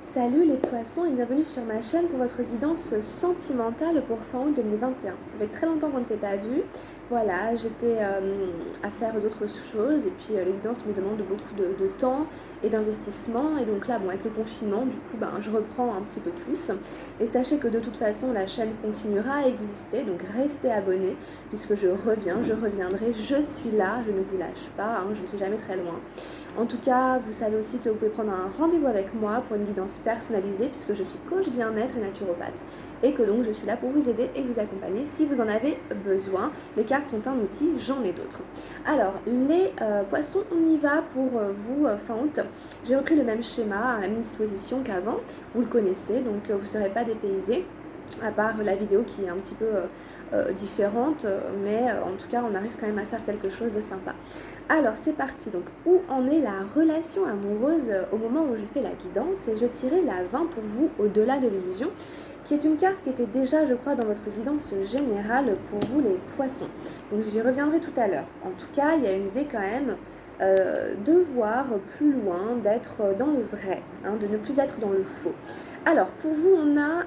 Salut les poissons et bienvenue sur ma chaîne pour votre guidance sentimentale pour fin août 2021. Ça fait très longtemps qu'on ne s'est pas vu. Voilà, j'étais à faire d'autres choses et puis les guidances me demandent beaucoup de temps et d'investissement. Et donc là, bon, avec le confinement, du coup, je reprends un petit peu plus. Et sachez que de toute façon, la chaîne continuera à exister, donc restez abonnés puisque je reviendrai, je suis là, je ne vous lâche pas, je ne suis jamais très loin. En tout cas, vous savez aussi que vous pouvez prendre un rendez-vous avec moi pour une guidance personnalisée puisque je suis coach bien-être et naturopathe et que donc je suis là pour vous aider et vous accompagner si vous en avez besoin. Les cartes sont un outil, j'en ai d'autres. Alors, les poissons, on y va pour vous fin août. J'ai repris le même schéma, à la même disposition qu'avant. Vous le connaissez, donc vous ne serez pas dépaysés à part la vidéo qui est un petit peu différente, mais en tout cas on arrive quand même à faire quelque chose de sympa. Alors c'est parti, donc où en est la relation amoureuse au moment où je fais la guidance, et j'ai tiré la 20 pour vous, au-delà de l'illusion, qui est une carte qui était déjà je crois dans votre guidance générale pour vous les poissons. Donc j'y reviendrai tout à l'heure. En tout cas il y a une idée quand même de voir plus loin, d'être dans le vrai, de ne plus être dans le faux. Alors, pour vous, on a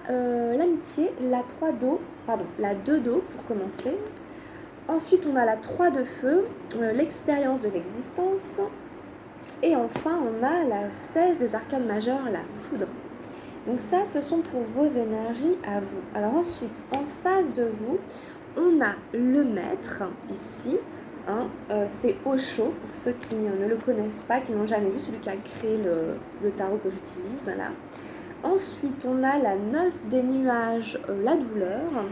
l'amitié, la 3 d'eau, pardon, la 2 d'eau pour commencer. Ensuite, on a la 3 de feu, l'expérience de l'existence. Et enfin, on a la 16 des arcanes majeures, la foudre. Donc ça, ce sont pour vos énergies à vous. Alors ensuite, en face de vous, on a le maître, ici. C'est Osho, pour ceux qui ne le connaissent pas, qui n'ont jamais vu, celui qui a créé le tarot que j'utilise, là. Ensuite, on a la 9 des nuages, la douleur.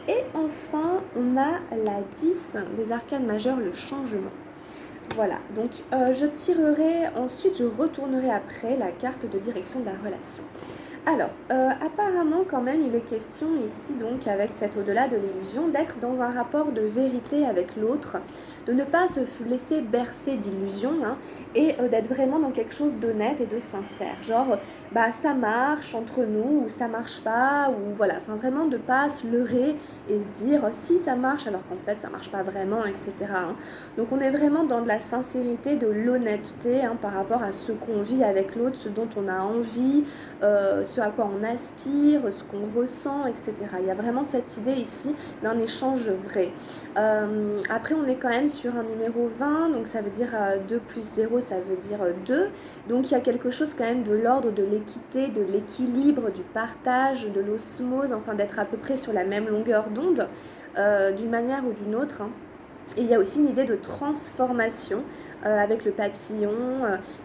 Et enfin, on a la 10 des arcanes majeures, le changement. Voilà, donc je tirerai, ensuite je retournerai après la carte de direction de la relation. Alors, apparemment quand même, il est question ici, donc avec cet au-delà de l'illusion, d'être dans un rapport de vérité avec l'autre, de ne pas se laisser bercer d'illusions, et d'être vraiment dans quelque chose d'honnête et de sincère. Genre, ça marche entre nous, ou ça marche pas, ou voilà, enfin vraiment de pas se leurrer et se dire si ça marche alors qu'en fait ça marche pas vraiment, etc. Donc on est vraiment dans de la sincérité, de l'honnêteté par rapport à ce qu'on vit avec l'autre, ce dont on a envie, ce à quoi on aspire, ce qu'on ressent, etc. Il y a vraiment cette idée ici d'un échange vrai. Après, on est quand même sur un numéro 20, donc ça veut dire 2 plus 0, ça veut dire 2. Donc il y a quelque chose quand même de l'ordre de l'équité, de l'équilibre, du partage, de l'osmose, enfin d'être à peu près sur la même longueur d'onde, d'une manière ou d'une autre. Et il y a aussi une idée de transformation avec le papillon,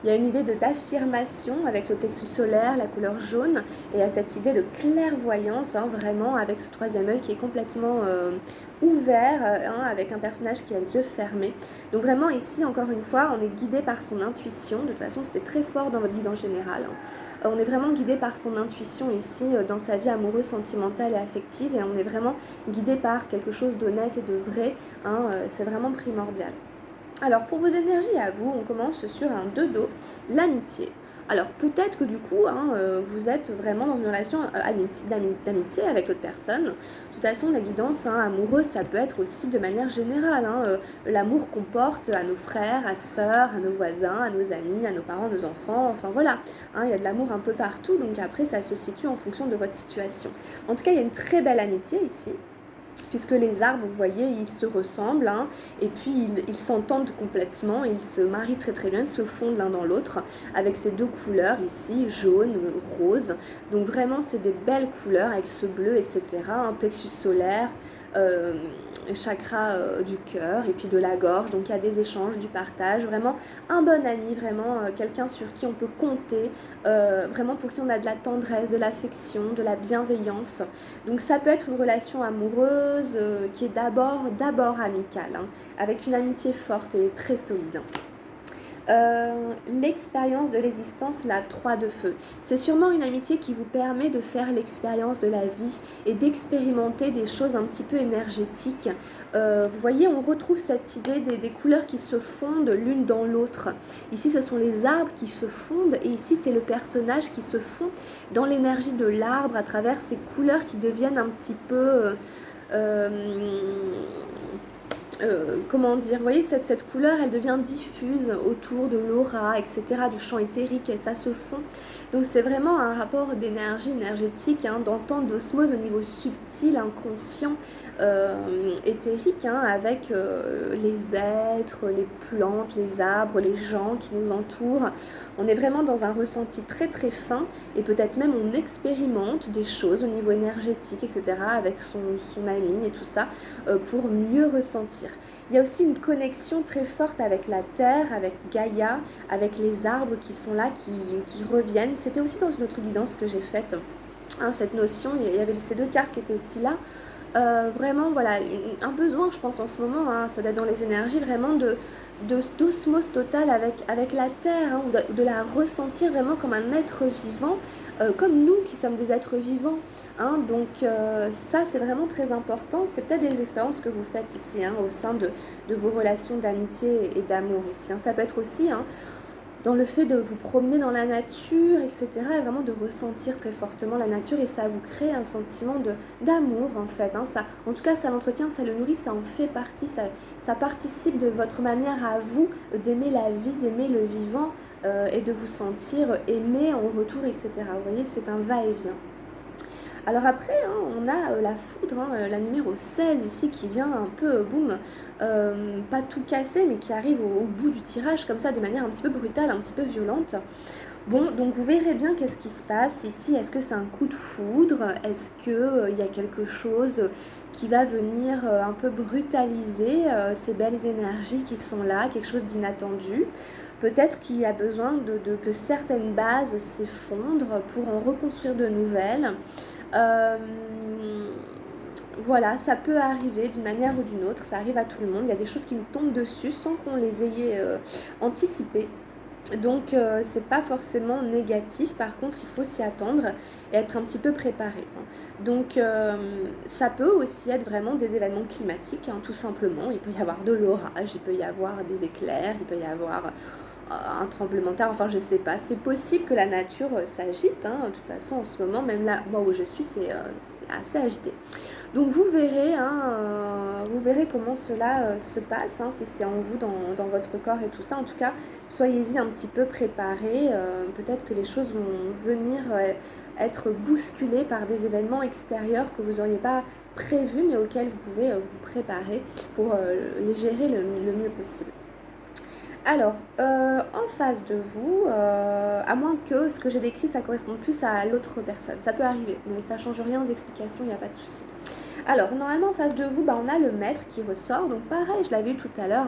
il y a une idée d'affirmation avec le plexus solaire, la couleur jaune, et il y a cette idée de clairvoyance, vraiment avec ce troisième œil qui est complètement ouvert, avec un personnage qui a les yeux fermés. Donc vraiment ici, encore une fois, on est guidé par son intuition. De toute façon, c'était très fort dans votre guide en général. On est vraiment guidé par son intuition ici, dans sa vie amoureuse, sentimentale et affective, et on est vraiment guidé par quelque chose d'honnête et de vrai, c'est vraiment primordial. Alors pour vos énergies à vous, on commence sur un 2 d'eau, l'amitié. Alors peut-être que du coup, vous êtes vraiment dans une relation d'amitié avec l'autre personne. De toute façon, la guidance amoureuse, ça peut être aussi de manière générale. L'amour qu'on porte à nos frères, à sœurs, à nos voisins, à nos amis, à nos parents, nos enfants, enfin voilà. Il y a de l'amour un peu partout, donc après ça se situe en fonction de votre situation. En tout cas, il y a une très belle amitié ici, puisque les arbres, vous voyez, ils se ressemblent, et puis ils s'entendent complètement, ils se marient très très bien, ils se fondent l'un dans l'autre, avec ces deux couleurs ici, jaune, rose. Donc vraiment, c'est des belles couleurs avec ce bleu, etc. Un plexus solaire, chakra du cœur et puis de la gorge. Donc il y a des échanges, du partage, vraiment un bon ami, vraiment quelqu'un sur qui on peut compter, vraiment pour qui on a de la tendresse, de l'affection, de la bienveillance. Donc ça peut être une relation amoureuse qui est d'abord amicale, avec une amitié forte et très solide. L'expérience de l'existence, la 3 de feu. C'est sûrement une amitié qui vous permet de faire l'expérience de la vie et d'expérimenter des choses un petit peu énergétiques. Vous voyez, on retrouve cette idée des couleurs qui se fondent l'une dans l'autre. Ici, ce sont les arbres qui se fondent, et ici, c'est le personnage qui se fond dans l'énergie de l'arbre à travers ces couleurs qui deviennent un petit peu... comment dire, vous voyez, cette couleur, elle devient diffuse autour de l'aura, etc., du champ éthérique, et ça se fond. Donc c'est vraiment un rapport d'énergie énergétique, hein, d'entente, d'osmose au niveau subtil, inconscient, éthérique, hein, avec les êtres, les plantes, les arbres, les gens qui nous entourent. On est vraiment dans un ressenti très très fin et peut-être même on expérimente des choses au niveau énergétique, etc., avec son ami et tout ça, pour mieux ressentir. Il y a aussi une connexion très forte avec la terre, avec Gaïa, avec les arbres qui sont là, qui reviennent. C'était aussi dans une autre guidance que j'ai faite, hein, cette notion, il y avait ces deux cartes qui étaient aussi là. Vraiment, voilà, un besoin, je pense, en ce moment, hein, ça doit être dans les énergies, vraiment d'osmose totale avec la terre, hein, de la ressentir vraiment comme un être vivant, comme nous qui sommes des êtres vivants. Hein, donc ça, c'est vraiment très important. C'est peut-être des expériences que vous faites ici, hein, au sein de vos relations d'amitié et d'amour ici. Hein. Ça peut être aussi, hein, dans le fait de vous promener dans la nature, etc., et vraiment de ressentir très fortement la nature, et ça vous crée un sentiment d'amour, en fait. Hein. Ça, en tout cas, ça l'entretient, ça le nourrit, ça en fait partie, ça participe de votre manière à vous d'aimer la vie, d'aimer le vivant, et de vous sentir aimé en retour, etc. Vous voyez, c'est un va-et-vient. Alors après, hein, on a la foudre, hein, la numéro 16 ici, qui vient un peu, boum, pas tout casser, mais qui arrive au bout du tirage, comme ça, de manière un petit peu brutale, un petit peu violente. Bon, donc vous verrez bien qu'est-ce qui se passe ici. Est-ce que c'est un coup de foudre? Est-ce qu'il y a quelque chose qui va venir un peu brutaliser ces belles énergies qui sont là, quelque chose d'inattendu? Peut-être qu'il y a besoin que certaines bases s'effondrent pour en reconstruire de nouvelles. Euh, voilà, ça peut arriver d'une manière ou d'une autre, ça arrive à tout le monde. Il y a des choses qui nous tombent dessus sans qu'on les ait anticipées. Donc c'est pas forcément négatif, par contre il faut s'y attendre et être un petit peu préparé. Hein. Donc ça peut aussi être vraiment des événements climatiques, hein, tout simplement. Il peut y avoir de l'orage, il peut y avoir des éclairs, il peut y avoir un tremblement de terre, enfin je sais pas. C'est possible que la nature s'agite, hein, de toute façon en ce moment, même là, moi où je suis, c'est assez agité. Donc vous verrez comment cela se passe, hein, si c'est en vous, dans votre corps et tout ça. En tout cas, soyez-y un petit peu préparés. Peut-être que les choses vont venir être bousculées par des événements extérieurs que vous n'auriez pas prévus, mais auxquels vous pouvez vous préparer pour les gérer le mieux possible. Alors, en face de vous, à moins que ce que j'ai décrit, ça corresponde plus à l'autre personne. Ça peut arriver, mais ça ne change rien aux explications, il n'y a pas de souci. Alors, normalement, en face de vous, on a le maître qui ressort. Donc, pareil, je l'avais eu tout à l'heure,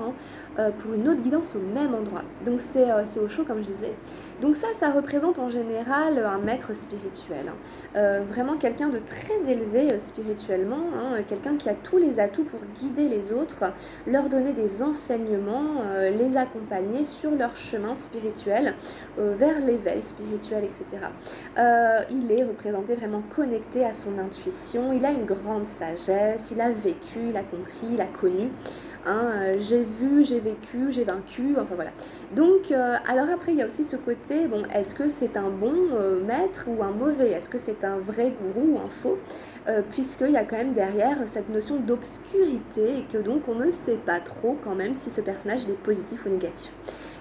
hein, pour une autre guidance au même endroit. Donc, c'est au chaud, comme je disais. Donc, ça représente en général un maître spirituel. Hein. Vraiment quelqu'un de très élevé spirituellement. Hein, quelqu'un qui a tous les atouts pour guider les autres, leur donner des enseignements, les accompagner sur leur chemin spirituel, vers l'éveil spirituel, etc. Il est représenté vraiment connecté à son intuition. Il a une grande sagesse, il a vécu, il a compris, il a connu. Hein, j'ai vu, j'ai vécu, j'ai vaincu, enfin voilà. Donc, alors après, il y a aussi ce côté, bon, est-ce que c'est un bon maître ou un mauvais? Est-ce que c'est un vrai gourou ou un faux? Puisqu'il y a quand même derrière cette notion d'obscurité et que donc on ne sait pas trop quand même si ce personnage il est positif ou négatif.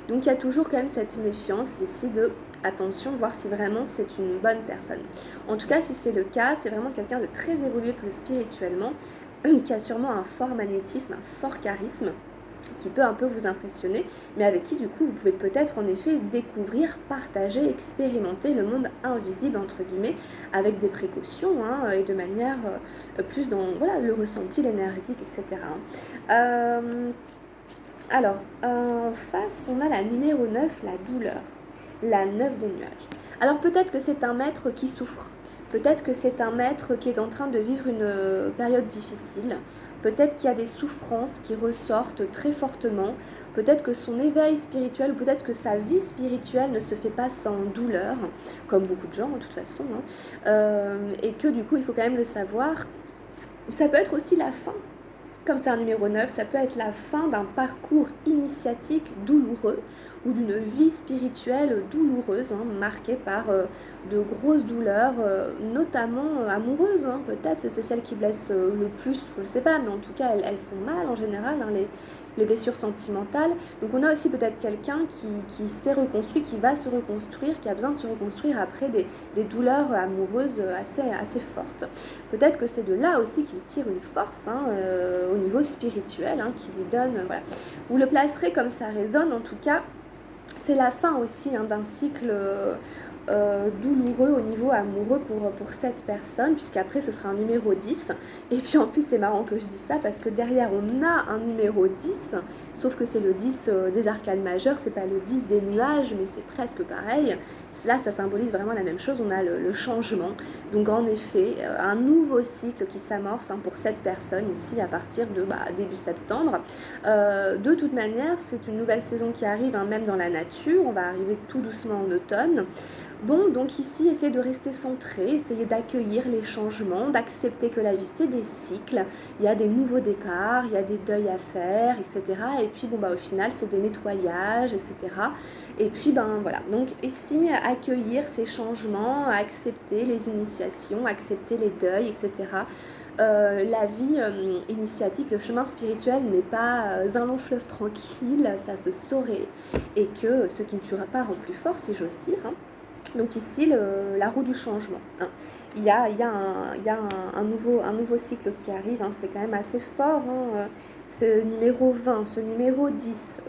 Donc il y a toujours quand même cette méfiance ici de attention, voir si vraiment c'est une bonne personne. En tout cas, si c'est le cas, c'est vraiment quelqu'un de très évolué plus spirituellement, qui a sûrement un fort magnétisme, un fort charisme, qui peut un peu vous impressionner, mais avec qui du coup vous pouvez peut-être en effet découvrir, partager, expérimenter le monde invisible entre guillemets, avec des précautions, hein, et de manière plus dans voilà, le ressenti, l'énergétique, etc. Alors, en face, on a la numéro 9, la douleur, la 9 des nuages. Alors peut-être que c'est un maître qui souffre, peut-être que c'est un maître qui est en train de vivre une période difficile, peut-être qu'il y a des souffrances qui ressortent très fortement, peut-être que son éveil spirituel, ou peut-être que sa vie spirituelle ne se fait pas sans douleur, comme beaucoup de gens de toute façon, hein, et que du coup il faut quand même le savoir. Ça peut être aussi la fin. Comme c'est un numéro 9, ça peut être la fin d'un parcours initiatique douloureux ou d'une vie spirituelle douloureuse, hein, marquée par de grosses douleurs, notamment amoureuses. Hein, peut-être c'est celles qui blessent le plus, je ne sais pas, mais en tout cas elles font mal en général, hein, les blessures sentimentales. Donc on a aussi peut-être quelqu'un qui s'est reconstruit, qui va se reconstruire, qui a besoin de se reconstruire après des douleurs amoureuses assez fortes. Peut-être que c'est de là aussi qu'il tire une force au niveau spirituel, qui lui donne... voilà. Vous le placerez comme ça résonne, en tout cas, c'est la fin aussi d'un cycle douloureux au niveau amoureux pour cette personne, puisqu'après ce sera un numéro 10. Et puis en plus c'est marrant que je dise ça, parce que derrière on a un numéro 10, sauf que c'est le 10 des arcanes majeures, c'est pas le 10 des nuages, mais c'est presque pareil. Là ça symbolise vraiment la même chose, on a le changement. Donc en effet, un nouveau cycle qui s'amorce pour cette personne ici à partir de début septembre. De toute manière, c'est une nouvelle saison qui arrive, même dans la nature, on va arriver tout doucement en automne. Bon, donc ici, essayez de rester centré, essayez d'accueillir les changements, d'accepter que la vie, c'est des cycles, il y a des nouveaux départs, il y a des deuils à faire, etc. Et puis, au final, c'est des nettoyages, etc. Et puis, voilà. Donc ici, accueillir ces changements, accepter les initiations, accepter les deuils, etc. La vie initiatique, le chemin spirituel n'est pas un long fleuve tranquille, ça se saurait. Et que ce qui ne tuera pas rend plus fort, si j'ose dire. Donc ici, la roue du changement. Il y a un nouveau cycle qui arrive, c'est quand même assez fort. Ce numéro 20, ce numéro 10,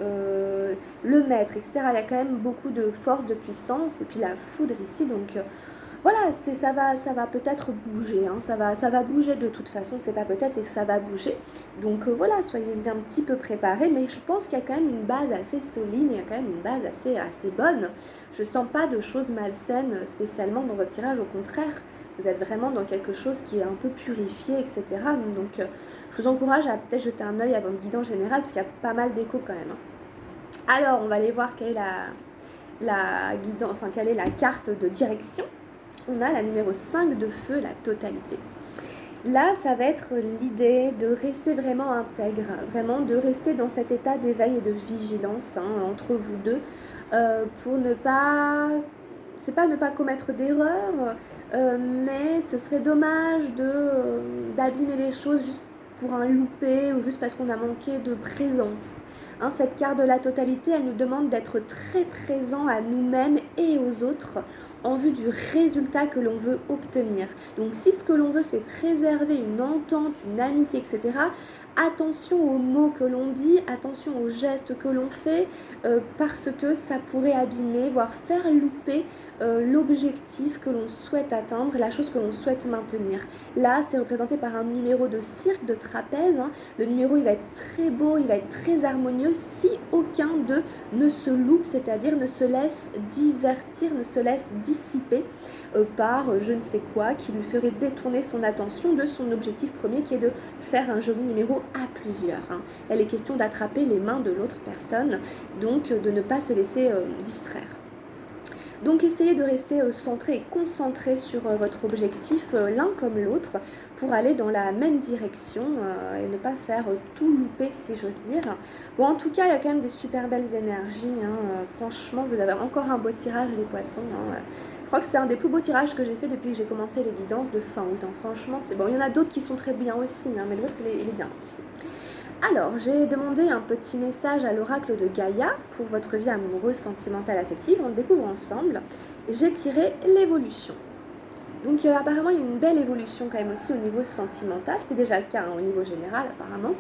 le maître, etc. Il y a quand même beaucoup de force, de puissance, et puis la foudre ici, donc... voilà, ça va peut-être bouger, ça va bouger de toute façon, c'est pas peut-être, c'est que ça va bouger. Donc voilà, soyez-y un petit peu préparés, mais je pense qu'il y a quand même une base assez solide, il y a quand même une base assez bonne. Je sens pas de choses malsaines spécialement dans votre tirage, au contraire, vous êtes vraiment dans quelque chose qui est un peu purifié, etc. Donc je vous encourage à peut-être jeter un œil à votre guidance générale, parce qu'il y a pas mal d'échos quand même. Alors, on va aller voir quelle est la carte de direction. On a la numéro 5 de feu, la totalité. Là, ça va être l'idée de rester vraiment intègre, vraiment de rester dans cet état d'éveil et de vigilance entre vous deux, pour ne pas... c'est pas ne pas commettre d'erreurs, mais ce serait dommage d'abîmer les choses juste pour un loupé ou juste parce qu'on a manqué de présence. Cette carte de la totalité, elle nous demande d'être très présent à nous-mêmes et aux autres en vue du résultat que l'on veut obtenir. Donc si ce que l'on veut, c'est préserver une entente, une amitié, etc., attention aux mots que l'on dit, attention aux gestes que l'on fait, parce que ça pourrait abîmer, voire faire louper l'objectif que l'on souhaite atteindre, la chose que l'on souhaite maintenir. Là, c'est représenté par un numéro de cirque, de trapèze. Le numéro, il va être très beau, il va être très harmonieux si aucun d'eux ne se loupe, c'est-à-dire ne se laisse divertir, ne se laisse dissiper par je ne sais quoi qui lui ferait détourner son attention de son objectif premier, qui est de faire un joli numéro à plusieurs. Elle est question d'attraper les mains de l'autre personne, donc de ne pas se laisser distraire. Donc essayez de rester centré et concentré sur votre objectif, l'un comme l'autre, pour aller dans la même direction et ne pas faire tout louper, si j'ose dire. Bon, en tout cas, il y a quand même des super belles énergies. Franchement, vous avez encore un beau tirage, les poissons. Je crois que c'est un des plus beaux tirages que j'ai fait depuis que j'ai commencé les guidances de fin août. Franchement, c'est bon. Il y en a d'autres qui sont très bien aussi, mais l'autre, il est bien. Alors, j'ai demandé un petit message à l'oracle de Gaïa pour votre vie amoureuse, sentimentale, affective. On le découvre ensemble. J'ai tiré l'évolution. Donc apparemment, il y a une belle évolution quand même aussi au niveau sentimental. C'était déjà le cas au niveau général apparemment.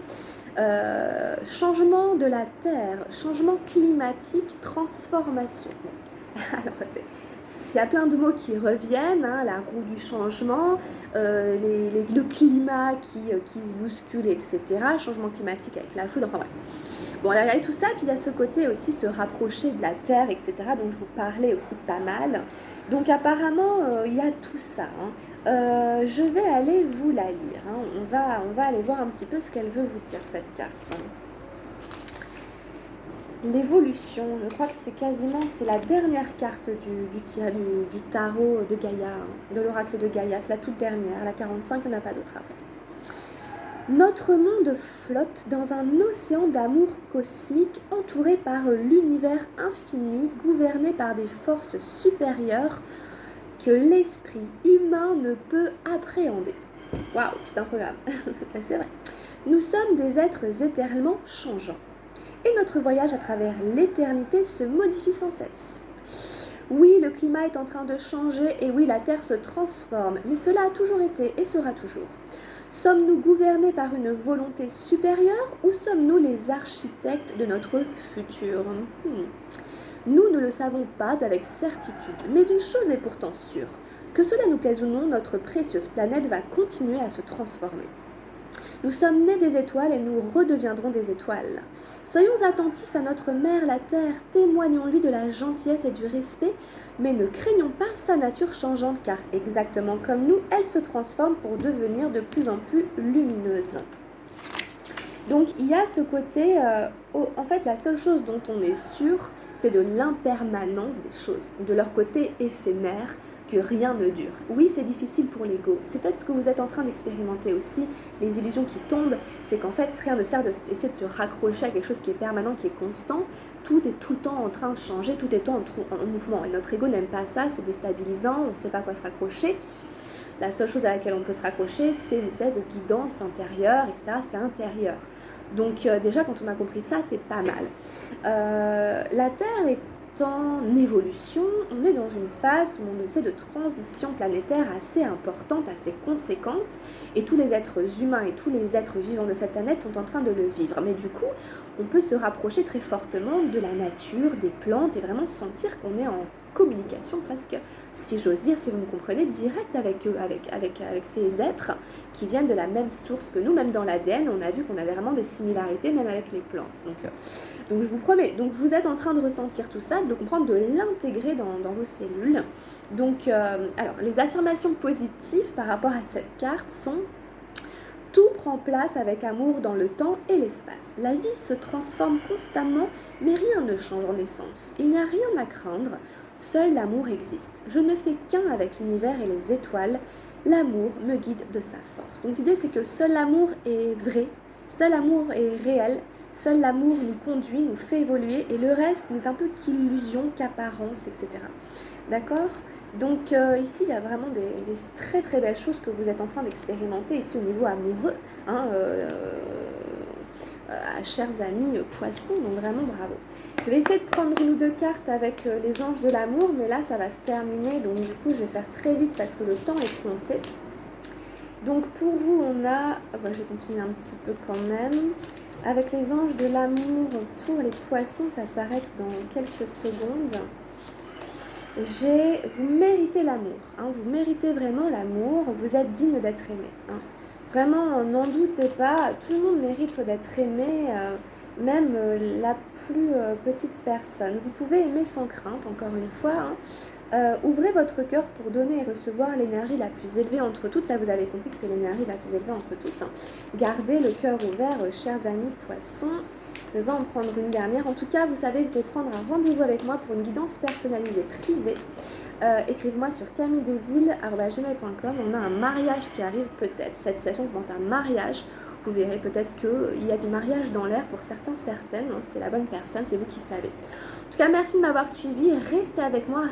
Changement de la Terre, changement climatique, transformation. Alors, il y a plein de mots qui reviennent, la roue du changement, le climat qui se bouscule, etc. Changement climatique avec la foudre, enfin bref. Bon, il y a tout ça, puis il y a ce côté aussi se rapprocher de la Terre, etc. dont je vous parlais aussi pas mal. Donc apparemment, il y a tout ça. Je vais aller vous la lire. On va aller voir un petit peu ce qu'elle veut vous dire, cette carte. L'évolution, je crois que c'est la dernière carte du tarot de Gaïa, de l'oracle de Gaïa, c'est la toute dernière, la 45, il n'y en a pas d'autre après. Notre monde flotte dans un océan d'amour cosmique entouré par l'univers infini, gouverné par des forces supérieures que l'esprit humain ne peut appréhender. Waouh, tout un programme, c'est vrai. Nous sommes des êtres éternellement changeants. et notre voyage à travers l'éternité se modifie sans cesse. Oui, le climat est en train de changer et oui, la Terre se transforme, mais cela a toujours été et sera toujours. Sommes-nous gouvernés par une volonté supérieure ou sommes-nous les architectes de notre futur? Nous ne le savons pas avec certitude, mais une chose est pourtant sûre, que cela nous plaise ou non, notre précieuse planète va continuer à se transformer. Nous sommes nés des étoiles et nous redeviendrons des étoiles. Soyons attentifs à notre mère, la Terre, témoignons-lui de la gentillesse et du respect, mais ne craignons pas sa nature changeante, car exactement comme nous, elle se transforme pour devenir de plus en plus lumineuse. Donc il y a ce côté, en fait la seule chose dont on est sûr, c'est de l'impermanence des choses, de leur côté éphémère, que rien ne dure. Oui, c'est difficile pour l'ego, c'est peut-être ce que vous êtes en train d'expérimenter aussi, les illusions qui tombent, c'est qu'en fait rien ne sert d'essayer de se raccrocher à quelque chose qui est permanent, qui est constant, tout est tout le temps en train de changer, tout est en mouvement, et notre ego n'aime pas ça, c'est déstabilisant, on ne sait pas à quoi se raccrocher. La seule chose à laquelle on peut se raccrocher, c'est une espèce de guidance intérieure, etc. C'est intérieur. Donc déjà, quand on a compris ça, c'est pas mal. La Terre est en évolution, on est dans une phase, tout le monde le sait, de transition planétaire assez importante, assez conséquente, et tous les êtres humains et tous les êtres vivants de cette planète sont en train de le vivre. Mais du coup, on peut se rapprocher très fortement de la nature, des plantes, et vraiment sentir qu'on est en communication presque, si j'ose dire, si vous me comprenez, direct avec eux, avec ces êtres qui viennent de la même source que nous, même dans l'ADN, on a vu qu'on avait vraiment des similarités, même avec les plantes. Donc je vous promets, donc vous êtes en train de ressentir tout ça, de comprendre, de l'intégrer dans vos cellules. Donc, alors, les affirmations positives par rapport à cette carte sont: tout prend place avec amour dans le temps et l'espace. La vie se transforme constamment, mais rien ne change en essence. Il n'y a rien à craindre, seul l'amour existe. Je ne fais qu'un avec l'univers et les étoiles. L'amour me guide de sa force. Donc l'idée, c'est que seul l'amour est vrai, seul l'amour est réel, seul l'amour nous conduit, nous fait évoluer, et le reste n'est un peu qu'illusion, qu'apparence, etc. D'accord ? Donc ici, il y a vraiment des très très belles choses que vous êtes en train d'expérimenter ici au niveau amoureux, hein, chers amis poissons, donc vraiment bravo. Je vais essayer de prendre une ou deux cartes avec les anges de l'amour, mais là ça va se terminer, donc du coup je vais faire très vite parce que le temps est compté. Donc pour vous, on a, je vais continuer un petit peu quand même, avec les anges de l'amour pour les poissons, ça s'arrête dans quelques secondes. Vous méritez l'amour, hein, vous méritez vraiment l'amour, vous êtes digne d'être aimé. Hein. Vraiment, n'en doutez pas, tout le monde mérite d'être aimé, même la plus petite personne. Vous pouvez aimer sans crainte, encore une fois. Hein. Ouvrez votre cœur pour donner et recevoir l'énergie la plus élevée entre toutes. Ça, vous avez compris que c'était l'énergie la plus élevée entre toutes. Hein. Gardez le cœur ouvert, chers amis poissons. Je vais en prendre une dernière. En tout cas, vous savez que vous pouvez prendre un rendez-vous avec moi pour une guidance personnalisée privée. Écrivez-moi sur camilledesil@gmail.com. On a un mariage qui arrive peut-être. Cette situation demande un mariage. Vous verrez peut-être qu'il y a du mariage dans l'air pour certains, certaines. C'est la bonne personne, c'est vous qui savez. En tout cas, merci de m'avoir suivi. Restez avec moi.